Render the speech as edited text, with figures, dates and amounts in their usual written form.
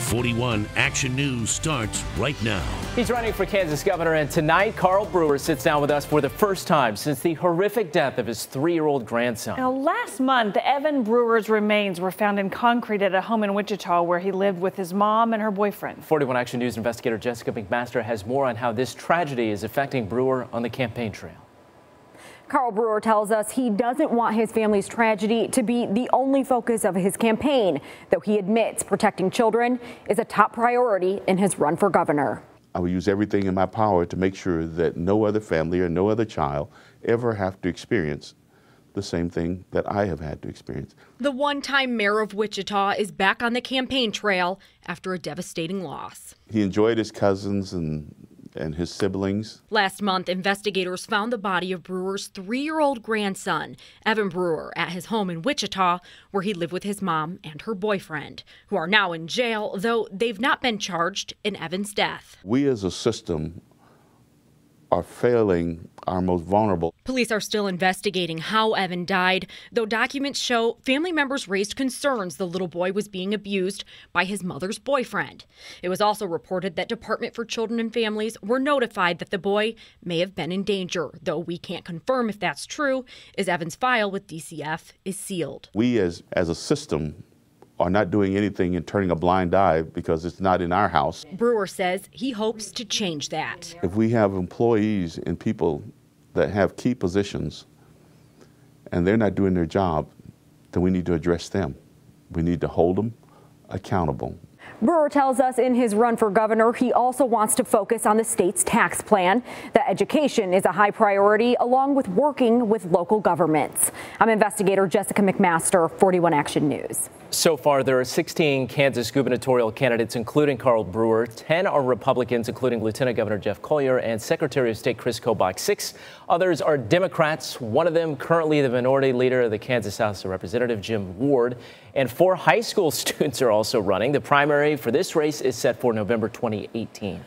41 Action News starts right now. He's running for Kansas governor, and tonight Carl Brewer sits down with us for the first time since the horrific death of his 3-year-old grandson. Now, last month, Evan Brewer's remains were found in concrete at a home in Wichita where he lived with his mom and her boyfriend. 41 Action News investigator Jessica McMaster has more on how this tragedy is affecting Brewer on the campaign trail. Carl Brewer tells us he doesn't want his family's tragedy to be the only focus of his campaign, though he admits protecting children is a top priority in his run for governor. I will use everything in my power to make sure that no other family or no other child ever have to experience the same thing that I have had to experience. The one-time mayor of Wichita is back on the campaign trail after a devastating loss. He enjoyed his cousins and his siblings. Last month, investigators found the body of Brewer's 3-year-old grandson, Evan Brewer, at his home in Wichita, where he lived with his mom and her boyfriend, who are now in jail, though they've not been charged in Evan's death. We as a system are failing our most vulnerable. Police are still investigating how Evan died, though documents show family members raised concerns the little boy was being abused by his mother's boyfriend. It was also reported that Department for Children and Families were notified that the boy may have been in danger, though we can't confirm if that's true, as Evan's file with DCF is sealed. We as a system are not doing anything and turning a blind eye because it's not in our house. Brewer says he hopes to change that. If we have employees and people that have key positions and they're not doing their job, then we need to address them. We need to hold them accountable. Brewer tells us in his run for governor, he also wants to focus on the state's tax plan. That education is a high priority, along with working with local governments. I'm investigator Jessica McMaster, 41 Action News. So far, there are 16 Kansas gubernatorial candidates, including Carl Brewer. 10 are Republicans, including Lieutenant Governor Jeff Colyer and Secretary of State Chris Kobach. 6 others are Democrats, one of them currently the minority leader of the Kansas House of Representatives, Jim Ward. And 4 high school students are also running. The primary for this race is set for November 2018.